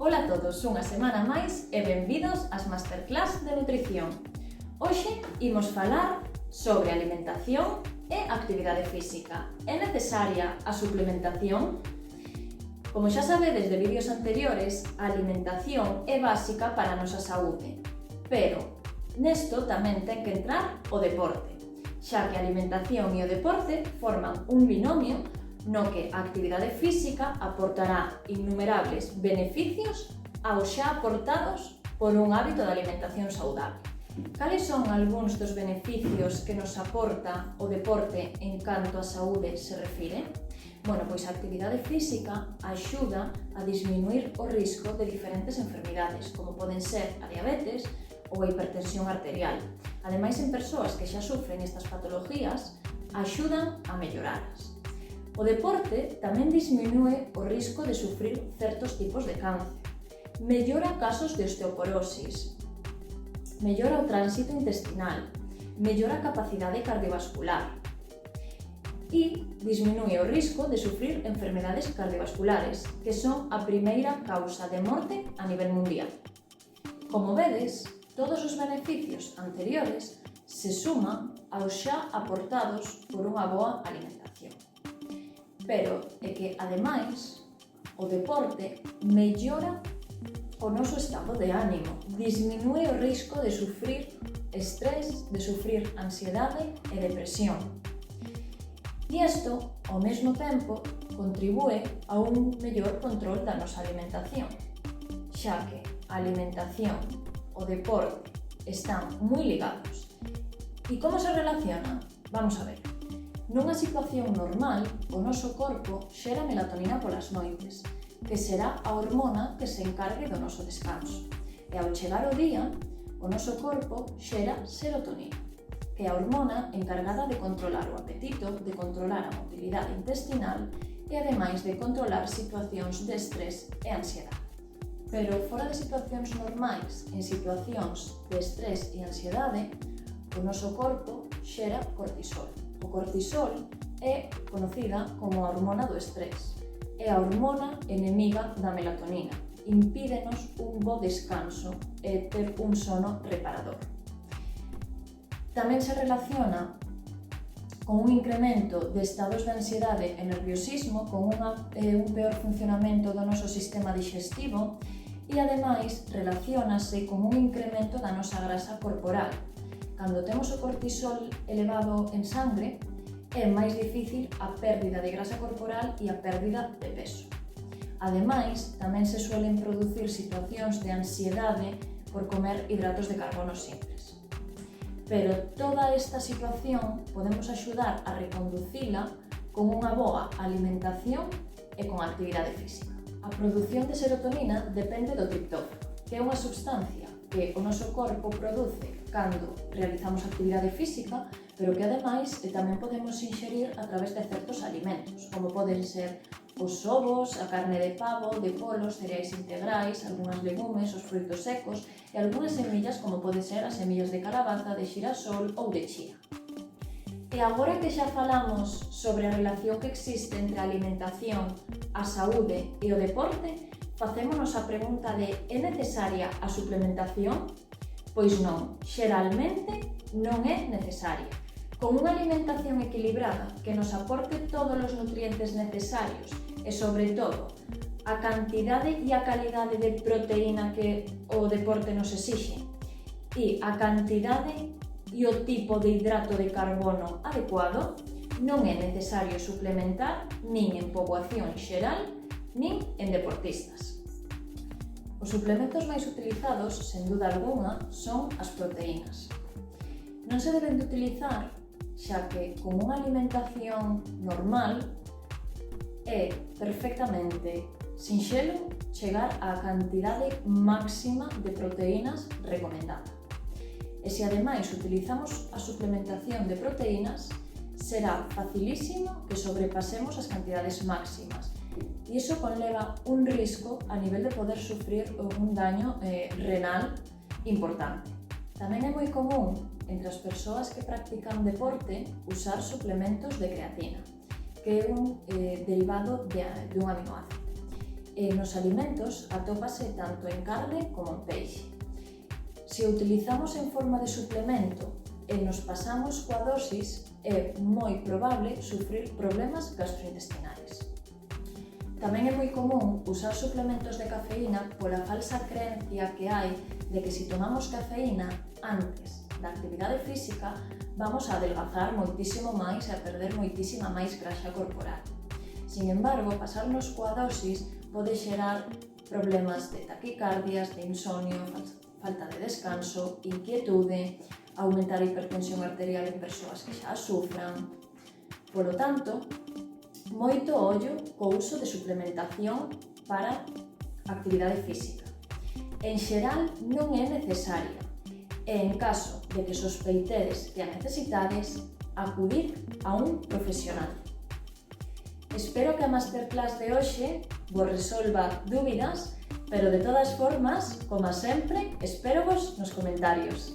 Ola a todos, unha semana máis e benvidos ás Masterclass de Nutrición. Hoxe imos falar sobre alimentación e actividade física. É necesaria a suplementación? Como xa sabedes de vídeos anteriores, a alimentación é básica para a nosa saúde, pero nesto tamén ten que entrar o deporte, xa que a alimentación e o deporte forman un binomio no que a actividade física aportará innumerables beneficios aos xa aportados por un hábito de alimentación saudable. Cales son algúns dos beneficios que nos aporta o deporte en canto a saúde se refire? Bueno, pois a actividade física axuda a disminuir o risco de diferentes enfermidades, como poden ser a diabetes ou a hipertensión arterial. Ademais, en persoas que xa sufren estas patologías, axudan a melloralas. O deporte tamén disminúe o risco de sufrir certos tipos de cáncer, mellora casos de osteoporosis, mellora o tránsito intestinal, mellora a capacidade cardiovascular e disminúe o risco de sufrir enfermedades cardiovasculares, que son a primeira causa de morte a nivel mundial. Como vedes, todos os beneficios anteriores se suman aos xa aportados por unha boa alimentación. Pero é que, ademais, o deporte mellora o noso estado de ánimo, disminúe o risco de sufrir estrés, de sufrir ansiedade e depresión. E isto, ao mesmo tempo, contribúe a un mellor control da nosa alimentación, xa que a alimentación, o deporte, están moi ligados. E como se relacionan? Vamos a ver. Nunha situación normal, o noso corpo xera melatonina polas noites, que será a hormona que se encargue do noso descanso. E ao chegar o día, o noso corpo xera serotonina, que é a hormona encargada de controlar o apetito, de controlar a motilidade intestinal e ademais de controlar situacións de estrés e ansiedade. Pero fora de situacións normais, en situacións de estrés e ansiedade, o noso corpo xera cortisol. O cortisol é conocida como a hormona do estrés. É a hormona enemiga da melatonina. Impídenos un bo descanso e ter un sono reparador. Tamén se relaciona con un incremento de estados de ansiedade e nerviosismo, con un peor funcionamento do noso sistema digestivo e, ademais, relaciónase con un incremento da nosa grasa corporal. Cando temos o cortisol elevado en sangre, é máis difícil a pérdida de grasa corporal e a pérdida de peso. Ademais, tamén se suelen producir situacións de ansiedade por comer hidratos de carbono simples. Pero toda esta situación podemos axudar a reconducila con unha boa alimentación e con actividade física. A produción de serotonina depende do triptófano, que é unha substancia que o noso corpo produce cando realizamos actividade física, pero que ademais tamén podemos inxerir a través de certos alimentos, como poden ser os ovos, a carne de pavo, de polos, cereais integrais, algunhas legumes, os frutos secos e algunhas semillas como poden ser as semillas de calabaza, de xirasol ou de chía. E agora que xa falamos sobre a relación que existe entre a alimentación, a saúde e o deporte, facémonos a pregunta de: é necesaria a suplementación? Pois non, xeralmente non é necesaria. Con unha alimentación equilibrada que nos aporte todos os nutrientes necesarios e, sobre todo, a cantidade e a calidade de proteína que o deporte nos exixe e a cantidade e o tipo de hidrato de carbono adecuado, non é necesario suplementar nin en poboación xeral nin en deportistas. Os suplementos máis utilizados, sen duda algunha, son as proteínas. Non se deben de utilizar, xa que con unha alimentación normal é perfectamente sinxelo chegar á cantidade máxima de proteínas recomendada. E se ademais utilizamos a suplementación de proteínas, será facilísimo que sobrepasemos as cantidades máximas. E iso conleva un risco a nivel de poder sufrir un daño renal importante. Tamén é moi común entre as persoas que practican deporte usar suplementos de creatina, que é un derivado dun aminoácido. e nos alimentos atópase tanto en carne como en peixe. Se o utilizamos en forma de suplemento e nos pasamos coa dosis, é moi probable sufrir problemas gastrointestinais. Tamén é moi común usar suplementos de cafeína pola falsa creencia que hai de que se tomamos cafeína antes da actividade física vamos a adelgazar moitísimo máis e a perder moitísima máis graxa corporal. Sin embargo, pasarnos coa dosis pode xerar problemas de taquicardias, de insomnio, falta de descanso, inquietude, aumentar a hipertensión arterial en persoas que xa a sufran. Polo tanto, moito ollo co uso de suplementación para actividade física. En xeral non é necesaria e en caso de que sospeitedes que a necesitades, acudir a un profesional. Espero que a masterclass de hoxe vos resolva dúbidas, pero de todas formas, como sempre, espérovos nos comentarios.